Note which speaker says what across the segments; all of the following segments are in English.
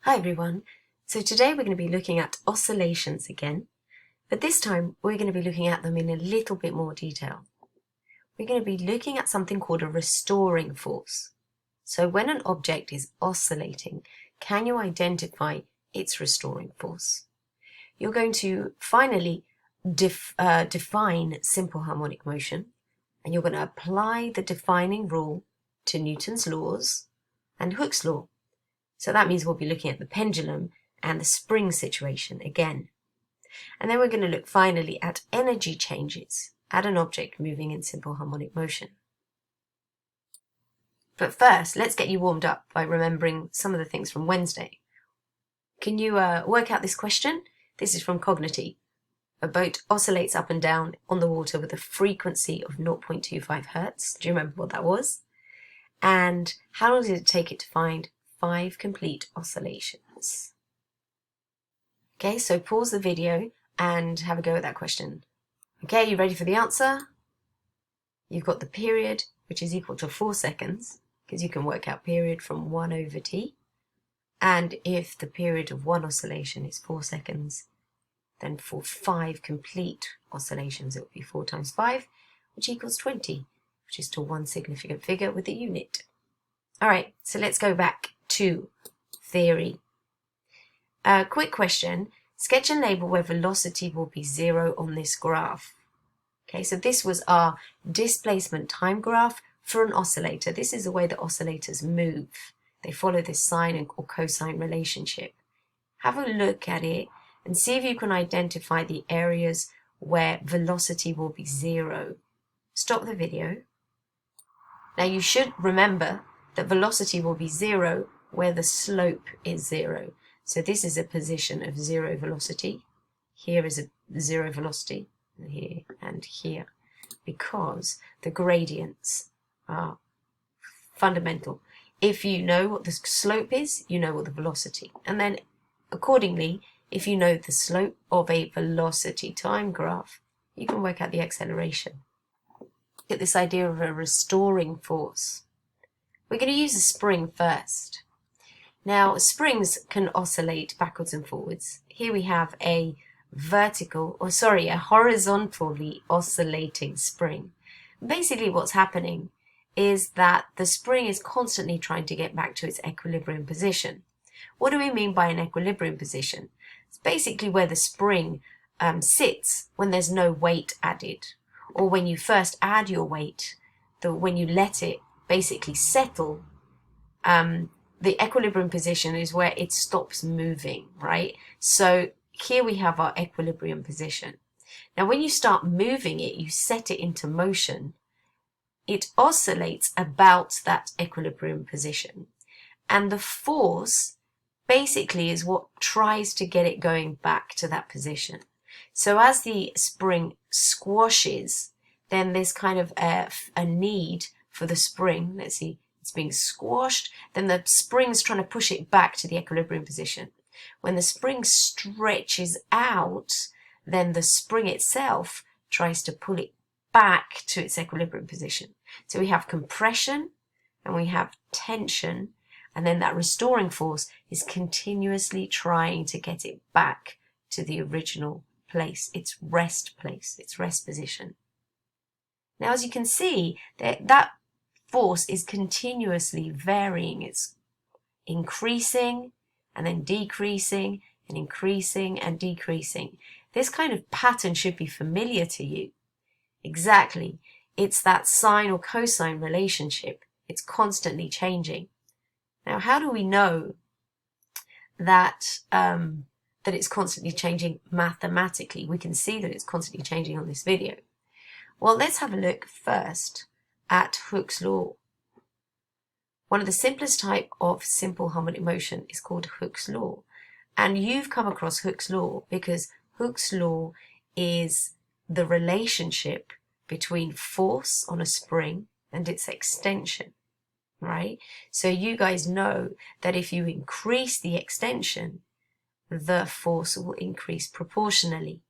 Speaker 1: Hi everyone. So today we're going to be looking at oscillations again, but this time we're going to be looking at them in a little bit more detail. We're going to be looking at something called a restoring force. So when an object is oscillating, can you identify its restoring force? You're going to finally define simple harmonic motion, and you're going to apply the defining rule to Newton's laws and Hooke's law. So that means we'll be looking at the pendulum and the spring situation again. And then we're going to look finally at energy changes at an object moving in simple harmonic motion. But first, let's get you warmed up by remembering some of the things from Wednesday. Can you work out this question? This is from Cognity. A boat oscillates up and down on the water with a frequency of 0.25 hertz. Do you remember what that was? And how long did it take it to find 5 complete oscillations? Okay, so pause the video and have a go at that question. Okay, you ready for the answer? You've got the period, which is equal to 4 seconds, because you can work out period from 1 over t. And if the period of one oscillation is 4 seconds, then for 5 complete oscillations, it would be 4 times 5, which equals 20, which is to one significant figure with the unit. All right, so let's go back to theory. Quick question. Sketch and label where velocity will be 0 on this graph. Okay, so this was our displacement time graph for an oscillator. This is the way that oscillators move. They follow this sine or cosine relationship. Have a look at it and see if you can identify the areas where velocity will be 0. Stop the video. Now you should remember that velocity will be 0 where the slope is 0. So this is a position of 0 velocity. Here is a 0 velocity, here and here, because the gradients are fundamental. If you know what the slope is, you know what the velocity. And then accordingly, if you know the slope of a velocity time graph, you can work out the acceleration. Get this idea of a restoring force. We're going to use a spring first. Now, springs can oscillate backwards and forwards. Here we have a horizontally oscillating spring. Basically what's happening is that the spring is constantly trying to get back to its equilibrium position. What do we mean by an equilibrium position? It's basically where the spring sits when there's no weight added, or when you first add your weight, when you let it basically settle, the equilibrium position is where it stops moving, right? So here we have our equilibrium position. Now when you start moving it, you set it into motion, it oscillates about that equilibrium position. And the force basically is what tries to get it going back to that position. So as the spring squashes, then there's kind of a need for the spring. Let's see, it's being squashed, then the spring's trying to push it back to the equilibrium position. When the spring stretches out, then the spring itself tries to pull it back to its equilibrium position. So we have compression and we have tension, and then that restoring force is continuously trying to get it back to the original place, its rest place, its rest position. Now, as you can see, that force is continuously varying. It's increasing and then decreasing and increasing and decreasing. This kind of pattern should be familiar to you. Exactly. It's that sine or cosine relationship. It's constantly changing. Now, how do we know that that it's constantly changing mathematically? We can see that it's constantly changing on this video. Well, let's have a look first at Hooke's law. One of the simplest type of simple harmonic motion is called Hooke's law. And you've come across Hooke's law because Hooke's law is the relationship between force on a spring and its extension, right? So you guys know that if you increase the extension, the force will increase proportionally.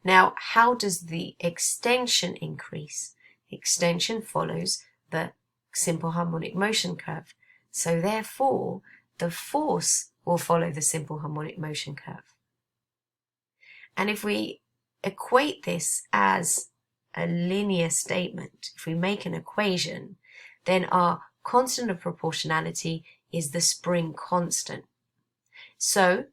Speaker 1: Now, how does the extension increase? Extension follows the simple harmonic motion curve. So therefore, the force will follow the simple harmonic motion curve. And if we equate this as a linear statement, if we make an equation, then our constant of proportionality is the spring constant. So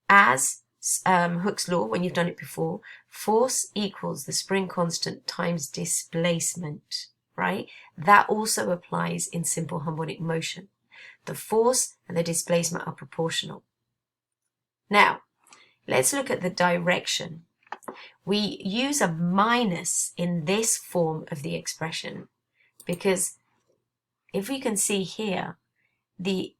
Speaker 1: as Hooke's law, when you've done it before, force equals the spring constant times displacement, right? That also applies in simple harmonic motion. The force and the displacement are proportional. Now, let's look at the direction. We use a minus in this form of the expression because if we can see here, the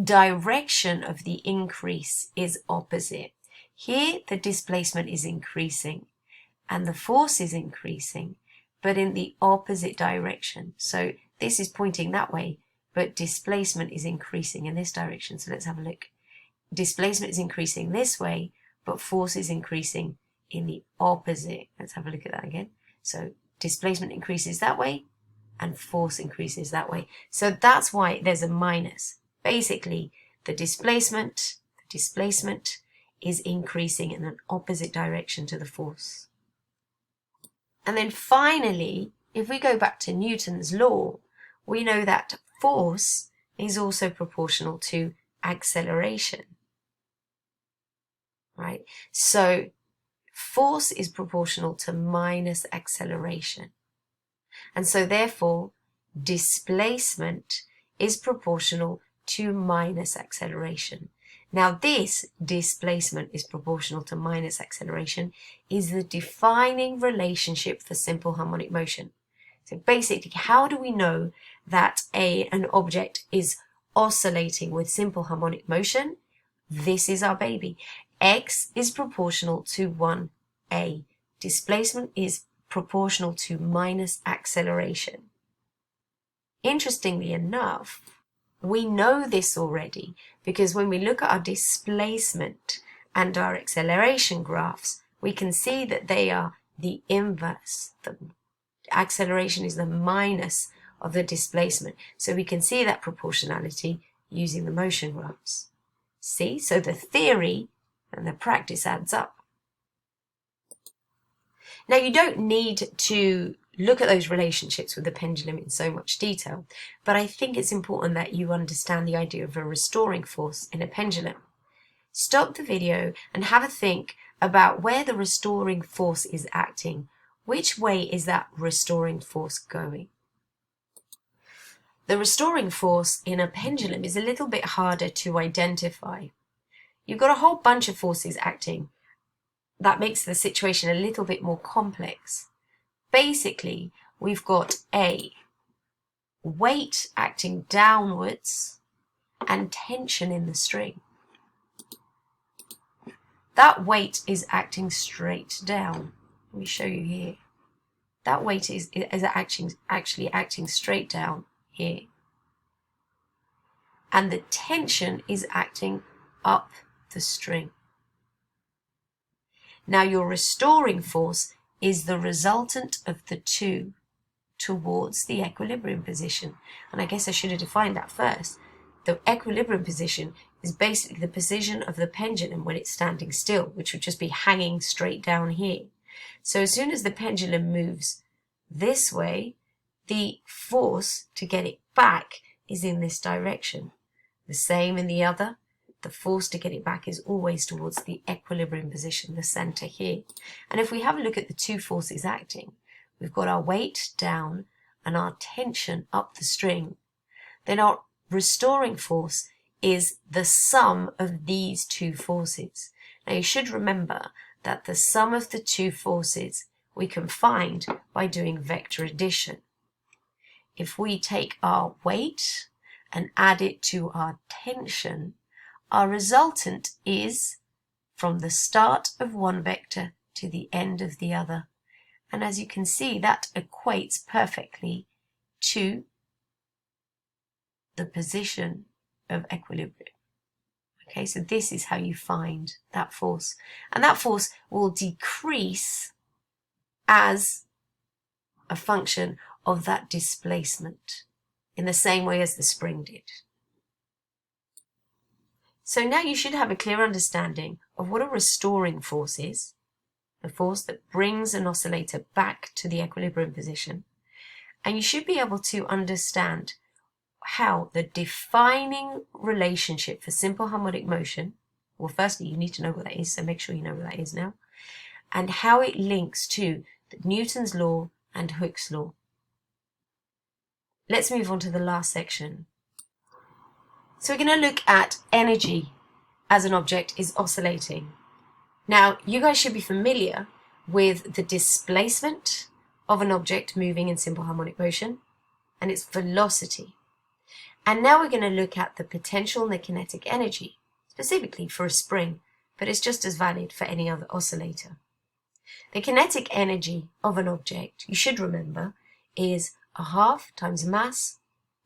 Speaker 1: direction of the increase is opposite. Here, the displacement is increasing and the force is increasing, but in the opposite direction. So this is pointing that way, but displacement is increasing in this direction. So let's have a look. Displacement is increasing this way, but force is increasing in the opposite. Let's have a look at that again. So displacement increases that way and force increases that way. So that's why there's a minus. Basically, the displacement is increasing in an opposite direction to the force. And then finally, if we go back to Newton's law, we know that force is also proportional to acceleration. Right? So force is proportional to minus acceleration. And so therefore, displacement is proportional to minus acceleration. Now this displacement is proportional to minus acceleration is the defining relationship for simple harmonic motion. So basically, how do we know that an object is oscillating with simple harmonic motion? This is our baby. X is proportional to 1a. Displacement is proportional to minus acceleration. Interestingly enough, we know this already because when we look at our displacement and our acceleration graphs, we can see that they are the inverse. The acceleration is the minus of the displacement. So we can see that proportionality using the motion graphs. See? So the theory and the practice adds up. Now you don't need to look at those relationships with the pendulum in so much detail, but I think it's important that you understand the idea of a restoring force in a pendulum. Stop the video and have a think about where the restoring force is acting. Which way is that restoring force going? The restoring force in a pendulum is a little bit harder to identify. You've got a whole bunch of forces acting. That makes the situation a little bit more complex. Basically, we've got a weight acting downwards and tension in the string. That weight is acting straight down. Let me show you here. That weight is actually acting straight down here. And the tension is acting up the string. Now your restoring force is the resultant of the two towards the equilibrium position. And I guess I should have defined that first. The equilibrium position is basically the position of the pendulum when it's standing still, which would just be hanging straight down here. So as soon as the pendulum moves this way, the force to get it back is in this direction. The same in the other. The force to get it back is always towards the equilibrium position, the center here. And if we have a look at the two forces acting, we've got our weight down and our tension up the string. Then our restoring force is the sum of these two forces. Now you should remember that the sum of the two forces we can find by doing vector addition. If we take our weight and add it to our tension, our resultant is from the start of one vector to the end of the other. And as you can see, that equates perfectly to the position of equilibrium. Okay, so this is how you find that force. And that force will decrease as a function of that displacement in the same way as the spring did. So now you should have a clear understanding of what a restoring force is, the force that brings an oscillator back to the equilibrium position. And you should be able to understand how the defining relationship for simple harmonic motion, well, firstly, you need to know what that is, so make sure you know what that is now, and how it links to Newton's law and Hooke's law. Let's move on to the last section. So we're going to look at energy as an object is oscillating. Now, you guys should be familiar with the displacement of an object moving in simple harmonic motion and its velocity. And now we're going to look at the potential and the kinetic energy, specifically for a spring, but it's just as valid for any other oscillator. The kinetic energy of an object, you should remember, is a half times mass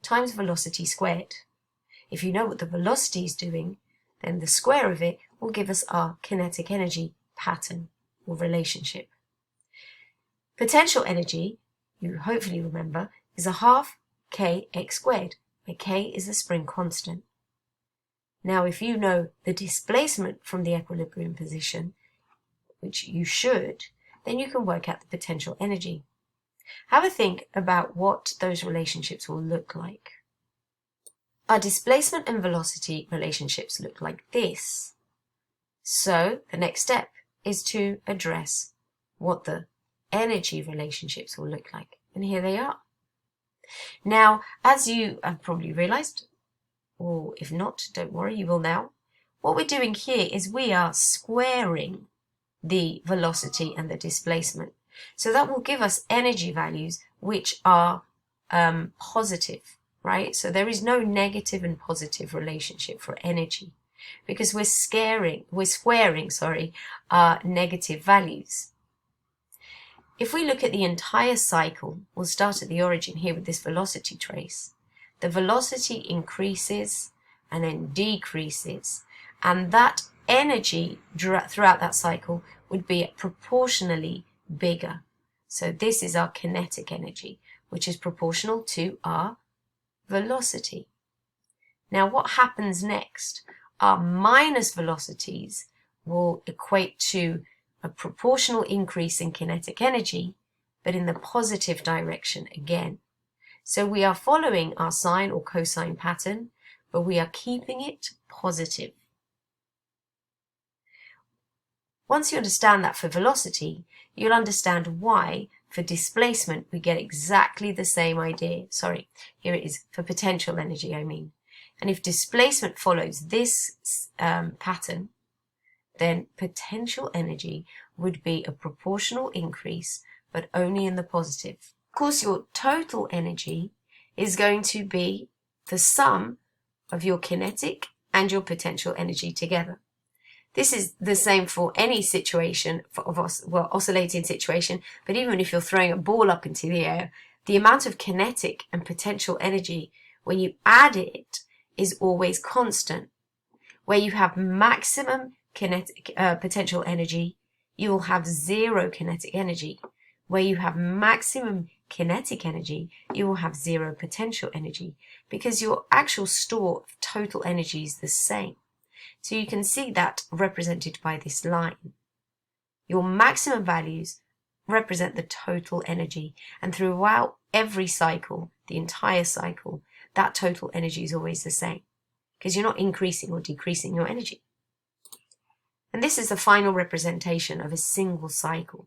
Speaker 1: times velocity squared. If you know what the velocity is doing, then the square of it will give us our kinetic energy pattern or relationship. Potential energy, you hopefully remember, is a half kx squared, where k is the spring constant. Now, if you know the displacement from the equilibrium position, which you should, then you can work out the potential energy. Have a think about what those relationships will look like. Our displacement and velocity relationships look like this. So the next step is to address what the energy relationships will look like. And here they are. Now, as you have probably realized, or if not, don't worry, you will now. What we're doing here is we are squaring the velocity and the displacement. So that will give us energy values which are positive, right? So there is no negative and positive relationship for energy because we're squaring our negative values. If we look at the entire cycle, we'll start at the origin here with this velocity trace. The velocity increases and then decreases, and that energy throughout that cycle would be proportionally bigger. So this is our kinetic energy, which is proportional to our velocity. Now what happens next? Our minus velocities will equate to a proportional increase in kinetic energy, but in the positive direction again. So we are following our sine or cosine pattern, but we are keeping it positive. Once you understand that for velocity, you'll understand why for displacement we get exactly the same idea. Sorry, here it is, for potential energy I mean. And if displacement follows this pattern, then potential energy would be a proportional increase, but only in the positive. Of course, your total energy is going to be the sum of your kinetic and your potential energy together. This is the same for any situation, oscillating situation, but even if you're throwing a ball up into the air, the amount of kinetic and potential energy, when you add it, is always constant. Where you have maximum kinetic potential energy, you will have zero kinetic energy. Where you have maximum kinetic energy, you will have zero potential energy because your actual store of total energy is the same. So you can see that represented by this line. Your maximum values represent the total energy, and throughout every cycle, the entire cycle, that total energy is always the same because you're not increasing or decreasing your energy. And this is the final representation of a single cycle.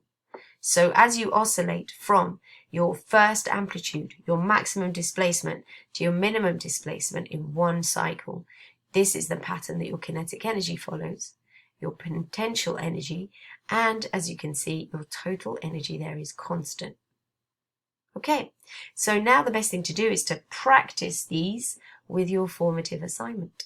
Speaker 1: So as you oscillate from your first amplitude, your maximum displacement, to your minimum displacement in one cycle, this is the pattern that your kinetic energy follows, your potential energy, and as you can see, your total energy there is constant. Okay, so now the best thing to do is to practice these with your formative assignment.